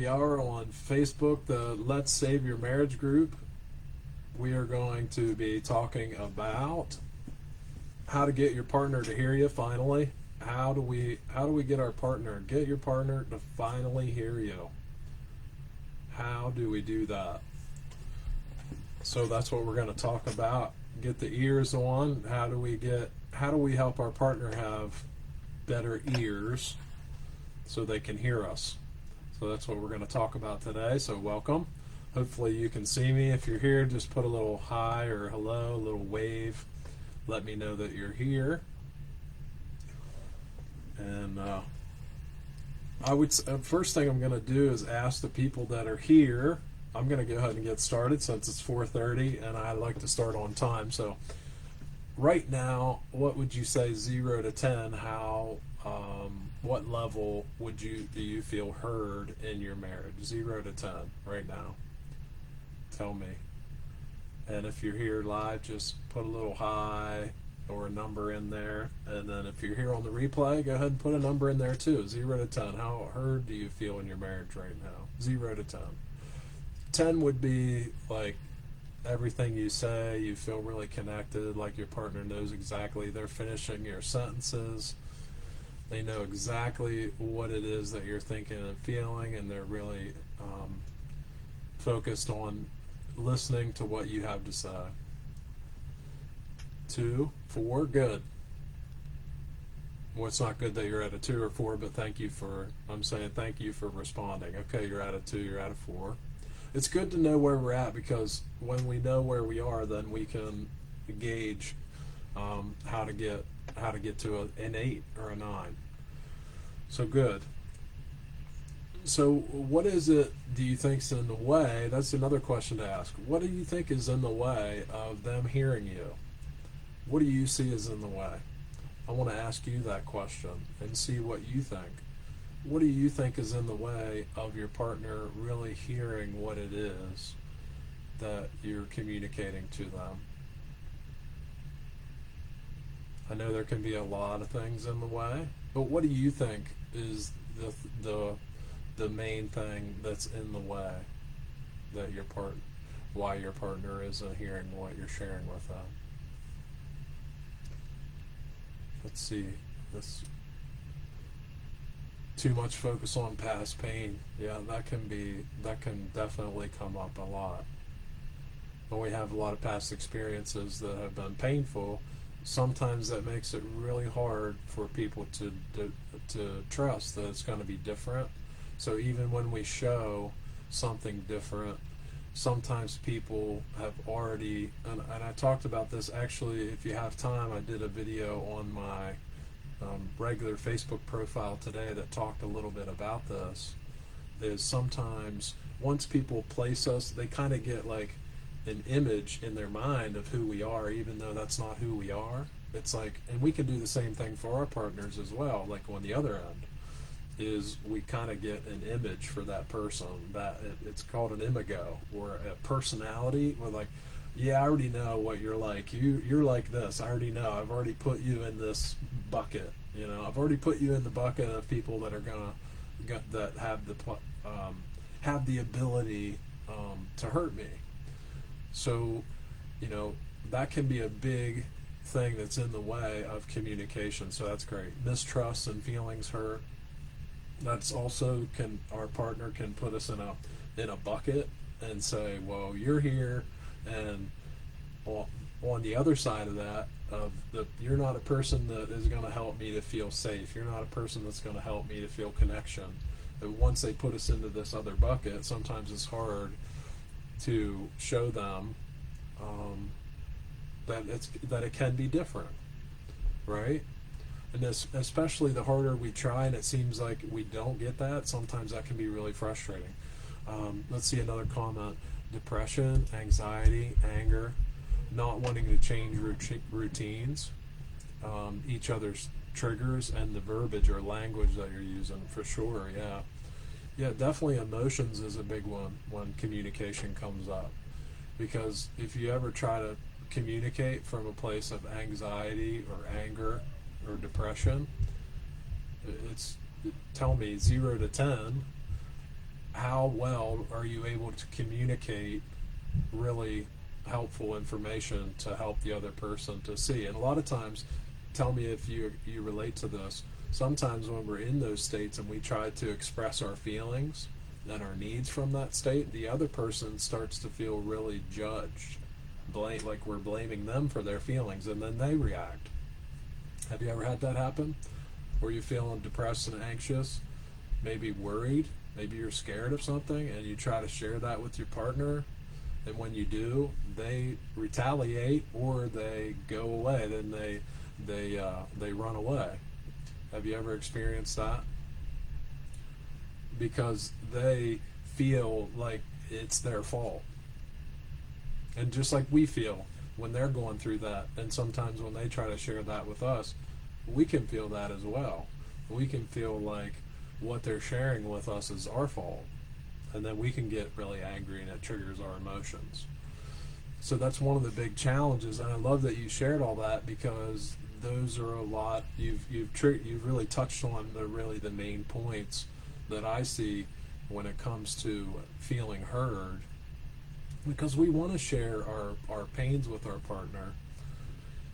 happy hour on Facebook, the Let's Save Your Marriage group. We are going to be talking about how to get your partner to hear you finally. How do we get your partner to finally hear you? How do we do that? So that's what we're going to talk about. Get the ears on. How do we help our partner have better ears so they can hear us? So that's what we're going to talk about today. So welcome. Hopefully you can see me. If you're here, just put a little hi or hello, a little wave. Let me know that you're here. And first thing I'm going to do is ask the people that are here. I'm going to go ahead and get started since it's 4:30 and I like to start on time. So right now, what would you say 0 to 10? What level do you feel heard in your marriage? 0 to 10 right now. Tell me. And if you're here live, just put a little hi or a number in there. And then if you're here on the replay, go ahead and put a number in there too. 0 to 10. How heard do you feel in your marriage right now? 0 to 10. 10 would be like everything you say, you feel really connected, like your partner knows exactly. They're finishing your sentences. They know exactly what it is that you're thinking and feeling, and they're really focused on listening to what you have to say. 2, 4, good. Well, it's not good that you're at a 2 or 4, but thank you for responding. Okay, you're at a 2, you're at a 4. It's good to know where we're at, because when we know where we are, then we can gauge how to get to an 8 or a 9. So good. So what is it do you think's in the way? That's another question to ask. What do you think is in the way of them hearing you? What do you see is in the way? I want to ask you that question and see what you think. What do you think is in the way of your partner really hearing what it is that you're communicating to them? I know there can be a lot of things in the way, but what do you think is the main thing that's in the way that why your partner isn't hearing what you're sharing with them? Let's see. Too much focus on past pain. Yeah, that can definitely come up a lot. When we have a lot of past experiences that have been painful, sometimes that makes it really hard for people to trust that it's going to be different. So even when we show something different, sometimes people have already, and I talked about this actually, if you have time, I did a video on my regular Facebook profile today that talked a little bit about this. Is sometimes once people place us, they kind of get like an image in their mind of who we are, even though that's not who we are. It's like, and we can do the same thing for our partners as well. Like on the other end, is we kind of get an image for that person, that it's called an imago, or a personality. We're like, yeah, I already know what you're like. You're like this. I already know. I've already put you in this bucket. I've already put you in the bucket of people that are that have the ability to hurt me. So, that can be a big thing that's in the way of communication. So that's great. Mistrust and feelings hurt. That's also our partner can put us in a bucket and say, well, you're here, and on the other side of that, you're not a person that is going to help me to feel safe. You're not a person that's going to help me to feel connection. And once they put us into this other bucket, sometimes it's hard to show them that it can be different, right? And especially the harder we try and it seems like we don't get that, sometimes that can be really frustrating. Let's see another comment. Depression, anxiety, anger, not wanting to change routines, each other's triggers, and the verbiage or language that you're using, for sure. Yeah, definitely emotions is a big one when communication comes up, because if you ever try to communicate from a place of anxiety or anger or depression, tell me 0 to 10, how well are you able to communicate really helpful information to help the other person to see? And a lot of times, tell me if you relate to this, sometimes when we're in those states and we try to express our feelings and our needs from that state, the other person starts to feel really judged, like we're blaming them for their feelings, and then they react. Have you ever had that happen? Where you're feeling depressed and anxious, maybe worried, maybe you're scared of something, and you try to share that with your partner, and when you do, they retaliate or they go away. Then they run away. Have you ever experienced that? Because they feel like it's their fault, and just like we feel when they're going through that, and sometimes when they try to share that with us, we can feel that as well. We can feel like what they're sharing with us is our fault, and then we can get really angry and it triggers our emotions. So that's one of the big challenges, and I love that you shared all that, because those are a lot. You've really touched on the main points that I see when it comes to feeling heard, because we want to share our pains with our partner.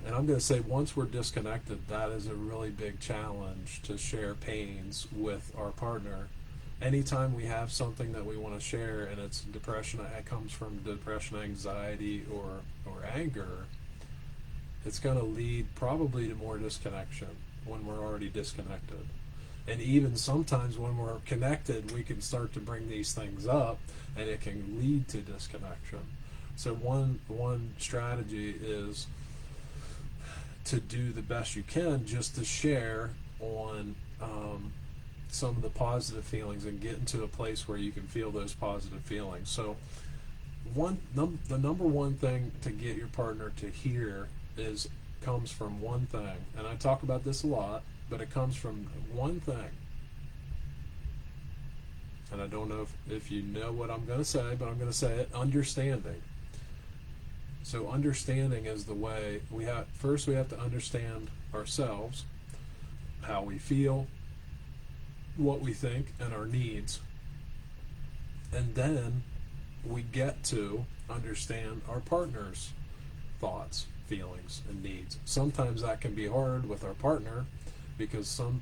And I'm going to say, once we're disconnected, that is a really big challenge, to share pains with our partner. Anytime we have something that we want to share and it's depression, it comes from depression, anxiety, or anger, it's going to lead probably to more disconnection when we're already disconnected. And even sometimes when we're connected, we can start to bring these things up, and it can lead to disconnection. So one strategy is to do the best you can just to share on some of the positive feelings and get into a place where you can feel those positive feelings. So the number one thing to get your partner to hear comes from one thing, and I talk about this a lot, but it comes from one thing. And I don't know if you know what I'm going to say, but I'm going to say it: understanding. So understanding is the way we have to understand ourselves, how we feel, what we think, and our needs. And then we get to understand our partner's thoughts, feelings, and needs. Sometimes that can be hard with our partner, because some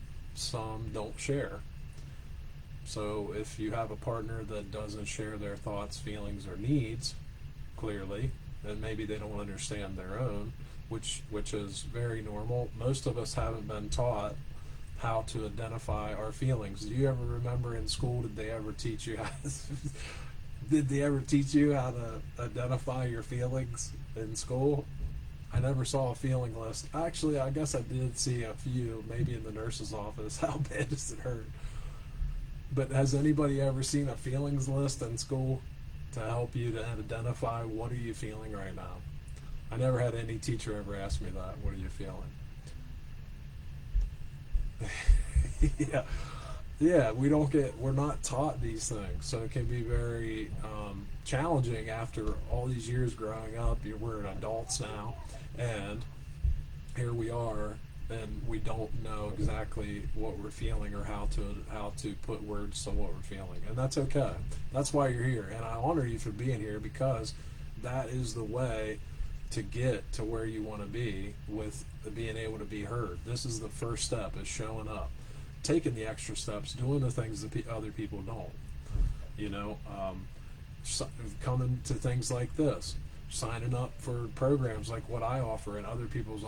don't share. So if you have a partner that doesn't share their thoughts, feelings, or needs clearly, then maybe they don't understand their own, which is very normal. Most of us haven't been taught how to identify our feelings. Do you ever remember in school, did they ever teach you how to identify your feelings in school? I never saw a feeling list. Actually, I guess I did see a few, maybe in the nurse's office. How bad does it hurt? But has anybody ever seen a feelings list in school to help you to identify what are you feeling right now? I never had any teacher ever ask me that. What are you feeling? Yeah, we're not taught these things, so it can be very challenging after all these years growing up. We're adults now, and here we are, and we don't know exactly what we're feeling or how to put words to what we're feeling, and that's okay. That's why you're here, and I honor you for being here, because that is the way to get to where you want to be with being able to be heard. This is the first step, is showing up, taking the extra steps, doing the things that other people don't. Coming to things like this, signing up for programs like what I offer and other people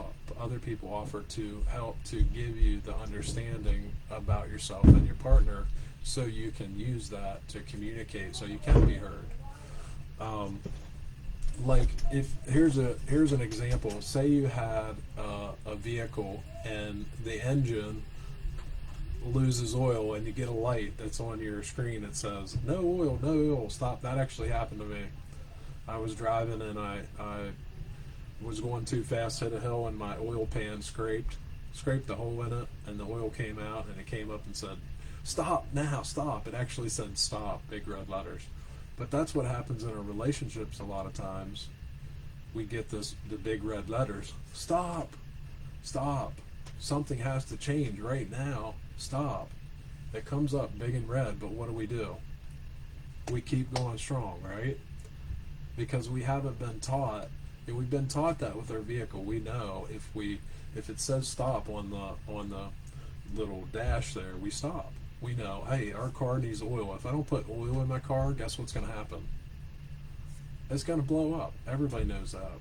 offer to help to give you the understanding about yourself and your partner, so you can use that to communicate, so you can be heard. Like, here's an example. Say you had a vehicle and the engine loses oil, and you get a light that's on your screen that says no oil, stop. That actually happened to me. I was driving and I was going too fast, hit a hill, and my oil pan scraped a hole in it, and the oil came out, and it came up and said, stop now, stop. It actually said stop, big red letters. But that's what happens in our relationships a lot of times. We get the big red letters, stop, something has to change right now, stop. It comes up big and red, but what do? we keep going strong, right? Because we haven't been taught, and we've been taught that with our vehicle. We know if it says stop on the little dash there, we stop. We know, hey, our car needs oil. If I don't put oil in my car, guess what's going to happen? It's going to blow up. Everybody knows that.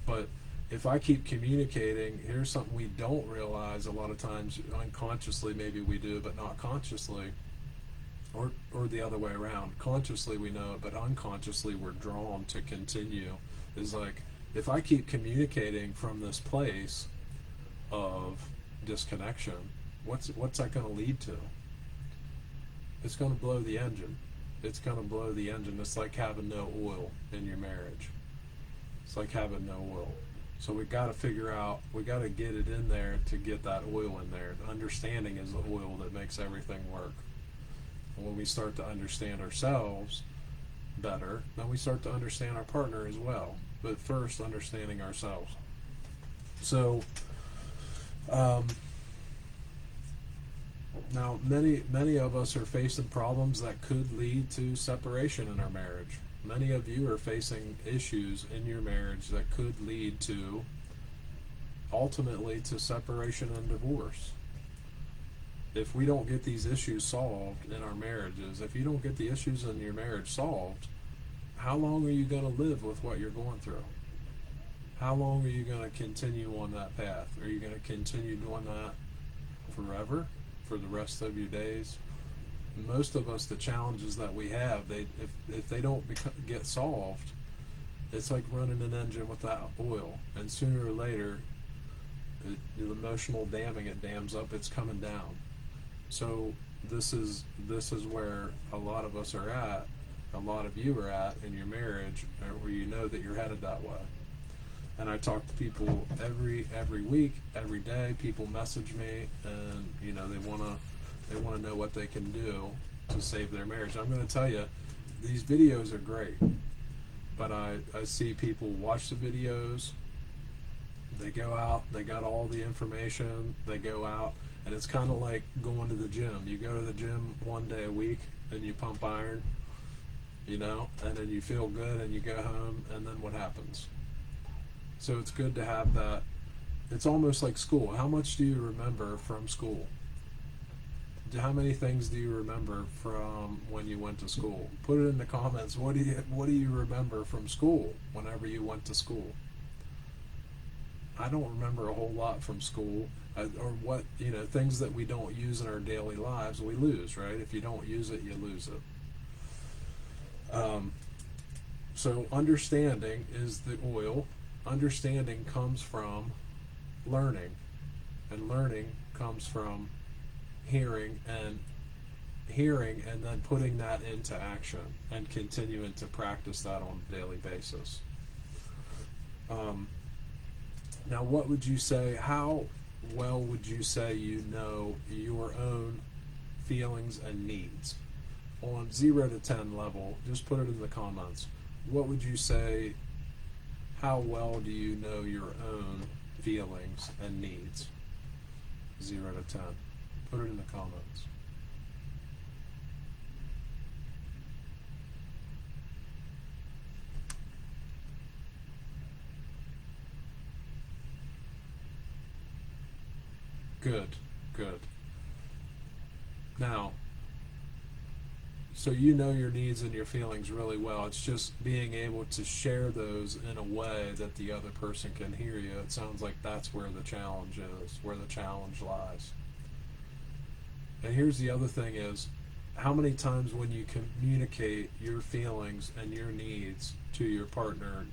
But if I keep communicating, here's something we don't realize a lot of times, unconsciously maybe we do, but not consciously, or the other way around. Consciously we know it, but unconsciously we're drawn to continue. Is like, if I keep communicating from this place of disconnection, what's that going to lead to? It's going to blow the engine. It's going to blow the engine. It's like having no oil in your marriage. It's like having no oil. So we got to figure out, we got to get it in there to get that oil in there. The understanding is the oil that makes everything work. And when we start to understand ourselves better, then we start to understand our partner as well. But first, understanding ourselves. So, now many of us are facing problems that could lead to separation in our marriage. Many of you are facing issues in your marriage that could lead to, ultimately, to separation and divorce. If we don't get these issues solved in our marriages, if you don't get the issues in your marriage solved, how long are you going to live with what you're going through? How long are you going to continue on that path? Are you going to continue doing that forever, for the rest of your days? Most of us, the challenges that we have, if they don't get solved, it's like running an engine without oil, and sooner or later, the emotional damming, it dams up, it's coming down. So this is where a lot of us are at, a lot of you are at in your marriage, where you know that you're headed that way. And I talk to people every week, every day. People message me, and they want to know what they can do to save their marriage. I'm going to tell you, these videos are great, but I see people watch the videos, they go out, they got all the information, they go out, and it's kind of like going to the gym. You go to the gym one day a week, and you pump iron, and then you feel good, and you go home, and then what happens? So it's good to have that. It's almost like school. How much do you remember from school? How many things do you remember from when you went to school? Put it in the comments. What do you remember from school whenever you went to school? I don't remember a whole lot from school, or what, things that we don't use in our daily lives, we lose, right? If you don't use it, you lose it. So understanding is the oil. Understanding comes from learning, and learning comes from hearing and then putting that into action and continuing to practice that on a daily basis. Now, what would you say, how well would you say you know your own feelings and needs? On 0 to 10 level, just put it in the comments. What would you say, how well do you know your own feelings and needs? 0 to 10. Put it in the comments. Good. Now, so you know your needs and your feelings really well. It's just being able to share those in a way that the other person can hear you. It sounds like that's where the challenge is, where the challenge lies. And here's the other thing is, how many times when you communicate your feelings and your needs to your partner,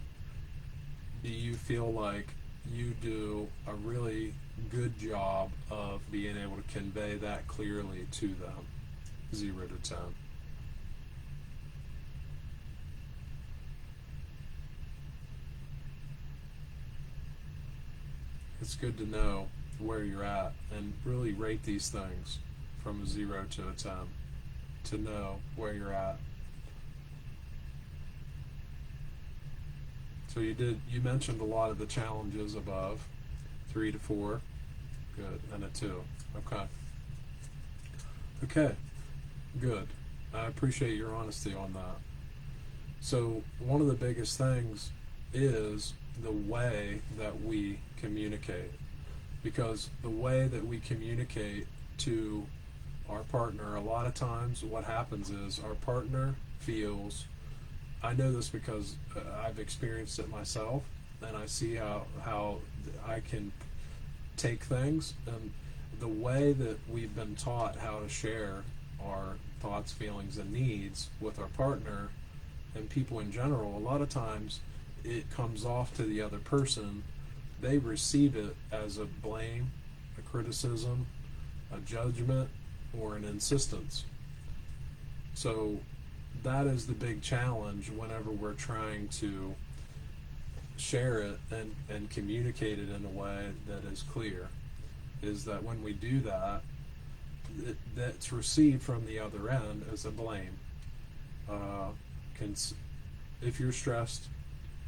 do you feel like you do a really good job of being able to convey that clearly to them? 0 to 10. It's good to know where you're at and really rate these things from a 0 to a 10 to know where you're at. So you mentioned a lot of the challenges above. 3 to 4, good, and a 2. Okay, good. I appreciate your honesty on that. So one of the biggest things is the way that we communicate, because the way that we communicate to our partner, a lot of times what happens is our partner feels, I know this because I've experienced it myself, and I see how I can take things, and the way that we've been taught how to share our thoughts, feelings, and needs with our partner and people in general, a lot of times it comes off to the other person. They receive it as a blame, a criticism, a judgment, or an insistence. So that is the big challenge whenever we're trying to share it and communicate it in a way that is clear, is that when we do that, that's received from the other end as a blame. Uh, if you're stressed,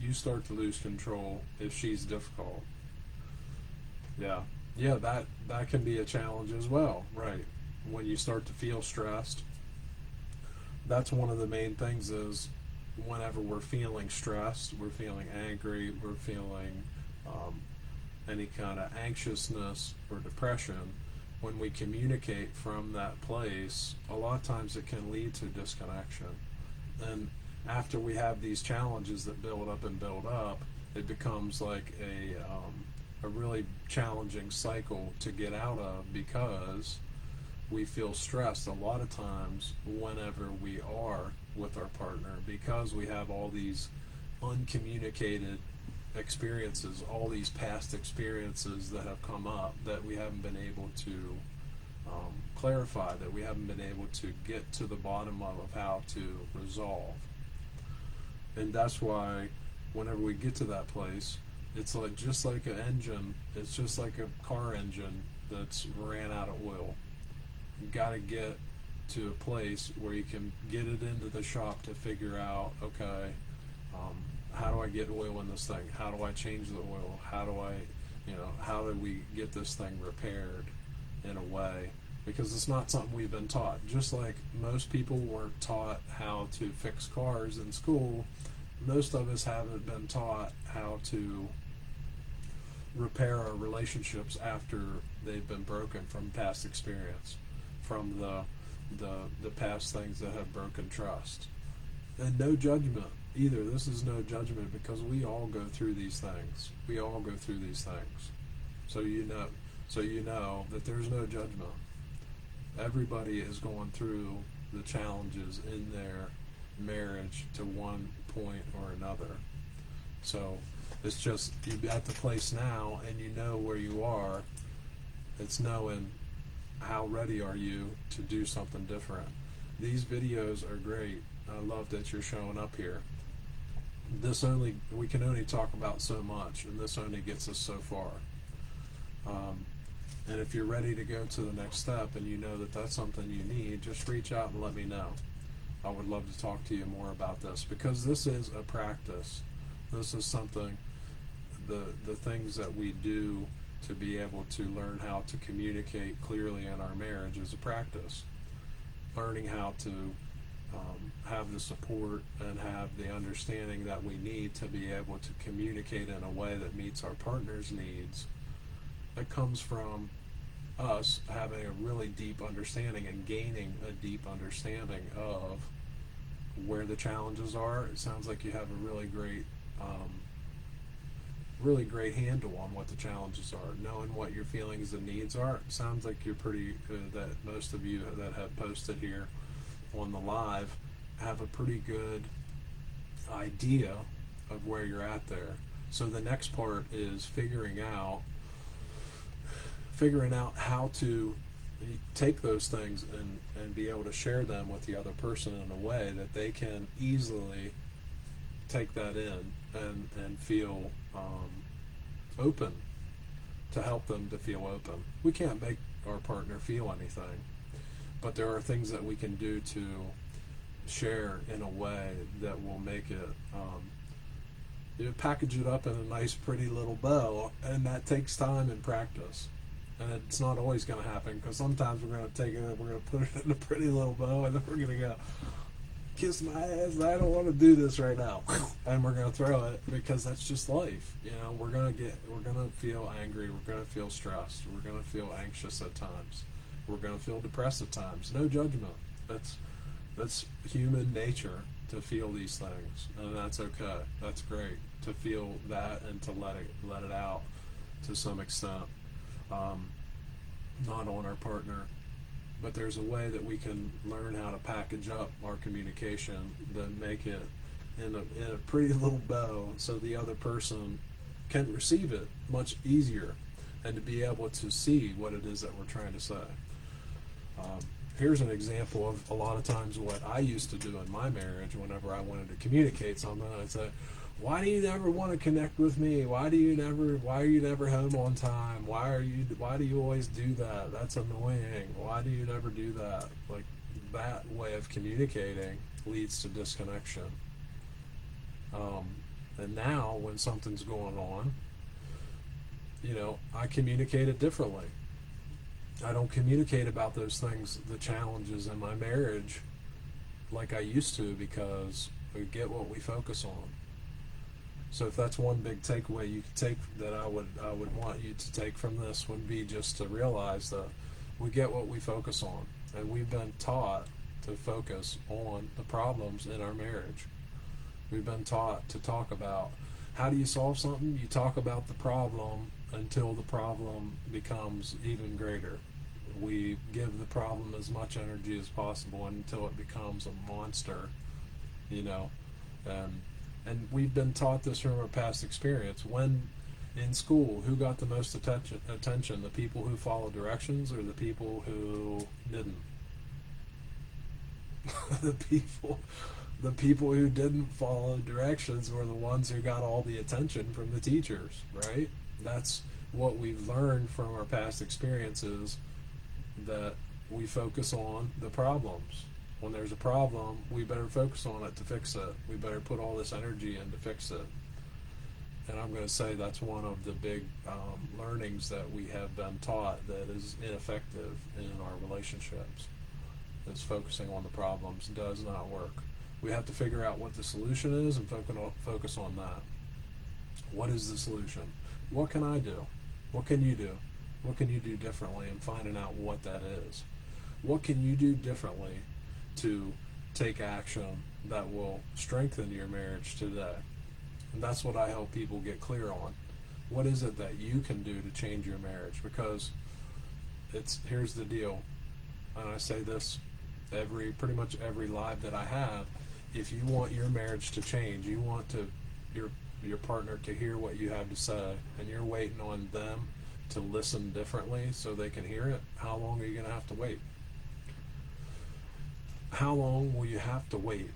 you start to lose control. If she's difficult, yeah, that can be a challenge as well, right? When you start to feel stressed, that's one of the main things is whenever we're feeling stressed, we're feeling angry, we're feeling any kind of anxiousness or depression, when we communicate from that place, a lot of times it can lead to disconnection. And after we have these challenges that build up and build up, it becomes like a really challenging cycle to get out of, because we feel stressed a lot of times whenever we are with our partner, because we have all these uncommunicated experiences, all these past experiences that have come up that we haven't been able to clarify, that we haven't been able to get to the bottom of how to resolve. And that's why whenever we get to that place, it's like just like an engine, it's just like a car engine that's ran out of oil. You got to get to a place where you can get it into the shop to figure out, okay, how do I get oil in this thing? How do I change the oil? How do we get this thing repaired in a way? Because it's not something we've been taught. Just like most people weren't taught how to fix cars in school, most of us haven't been taught how to repair our relationships after they've been broken from past experience, from the past things that have broken trust. And no judgment either. This is no judgment, because we all go through these things. We all go through these things. So you know that there's no judgment. Everybody is going through the challenges in their marriage to one point or another. So it's just, you're at the place now and you know where you are. It's knowing how ready are you to do something different. These videos are great. I love that you're showing up here. We can only talk about so much, and this only gets us so far. And if you're ready to go to the next step and you know that that's something you need, just reach out and let me know. I would love to talk to you more about this, because this is a practice. This is something, the things that we do to be able to learn how to communicate clearly in our marriage is a practice. Learning how to have the support and have the understanding that we need to be able to communicate in a way that meets our partner's needs. That comes from us having a really deep understanding and gaining a deep understanding of where the challenges are. It sounds like you have a really great handle on what the challenges are, knowing what your feelings and needs are. It sounds like you're pretty that most of you that have posted here on the live have a pretty good idea of where you're at there. So the next part is figuring out how to take those things and be able to share them with the other person in a way that they can easily take that in and feel open, to help them to feel open. We can't make our partner feel anything, but there are things that we can do to share in a way that will make it package it up in a nice pretty little bow, and that takes time and practice. And it's not always going to happen, because sometimes we're going to take it and we're going to put it in a pretty little bow, and then we're going to go, kiss my ass, I don't want to do this right now, and we're going to throw it, because that's just life. You know, we're going to feel angry, we're going to feel stressed, we're going to feel anxious at times, we're going to feel depressed at times. No judgment. That's human nature to feel these things, and that's okay. That's great to feel that and to let it out to some extent. Not on our partner, but there's a way that we can learn how to package up our communication, then make it in a pretty little bow, so the other person can receive it much easier, and to be able to see what it is that we're trying to say. Here's an example of a lot of times what I used to do in my marriage. Whenever I wanted to communicate something, I'd say, why do you never want to connect with me? Why are you never home on time? Why do you always do that? That's annoying. Why do you never do that? Like, that way of communicating leads to disconnection. And now when something's going on, you know, I communicate it differently. I don't communicate about those things, the challenges in my marriage, like I used to, because we get what we focus on. So if that's one big takeaway you could take, that I would want you to take from this, would be just to realize that we get what we focus on, and we've been taught to focus on the problems in our marriage. We've been taught to talk about, how do you solve something? You talk about the problem until the problem becomes even greater. We give the problem as much energy as possible until it becomes a monster, you know. And we've been taught this from our past experience. When in school, who got the most attention? The people who followed directions, or the people who didn't? the people who didn't follow directions were the ones who got all the attention from the teachers, right? That's what we've learned from our past experiences, that we focus on the problems. When there's a problem, we better focus on it to fix it. We better put all this energy in to fix it. And I'm going to say that's one of the big learnings that we have been taught that is ineffective in our relationships. Is focusing on the problems does not work. We have to figure out what the solution is and focus on that. What is the solution? What can I do? What can you do? What can you do differently, and finding out what that is? What can you do differently to take action that will strengthen your marriage today? And that's what I help people get clear on. What is it that you can do to change your marriage? Because here's the deal, and I say this pretty much every live that I have. If you want your marriage to change, you want your partner to hear what you have to say, and you're waiting on them to listen differently so they can hear it, how long are you going to have to wait? How long will you have to wait?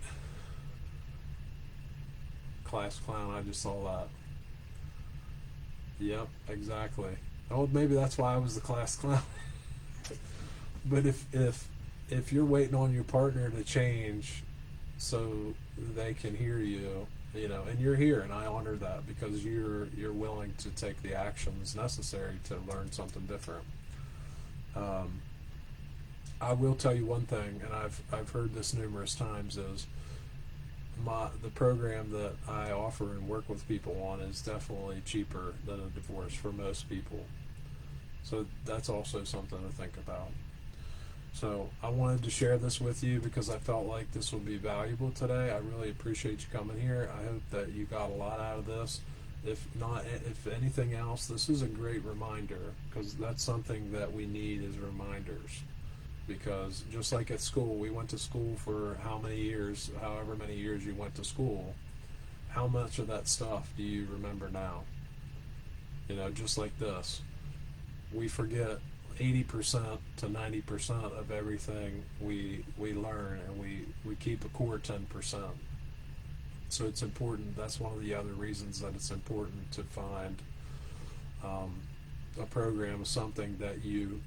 Class clown, I just saw that. Yep, exactly. Oh, maybe that's why I was the class clown. But if you're waiting on your partner to change so they can hear you, you know, and you're here, and I honor that, because you're willing to take the actions necessary to learn something different. I will tell you one thing, and I've heard this numerous times, is the program that I offer and work with people on is definitely cheaper than a divorce for most people. So that's also something to think about. So I wanted to share this with you because I felt like this would be valuable today. I really appreciate you coming here. I hope that you got a lot out of this. If anything else, this is a great reminder, because that's something that we need, is reminders. Because just like at school, we went to school for however many years you went to school, how much of that stuff do you remember now? You know, just like this, we forget 80% to 90% of everything we learn, and we keep a core 10%. So it's important. That's one of the other reasons that it's important to find a program, something that you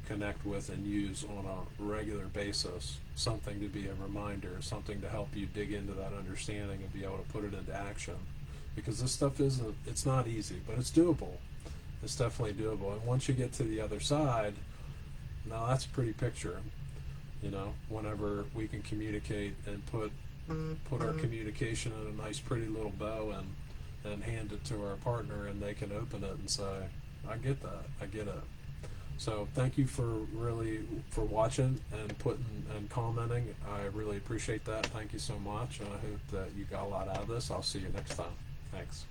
connect with and use on a regular basis, something to be a reminder, something to help you dig into that understanding and be able to put it into action. Because this stuff it's not easy, but it's doable. It's definitely doable. And once you get to the other side, now that's a pretty picture. You know, whenever we can communicate and put our communication in a nice, pretty little bow and hand it to our partner, and they can open it and say, "I get that. I get it." So thank you for watching and putting and commenting. I really appreciate that. Thank you so much, and I hope that you got a lot out of this. I'll see you next time. Thanks.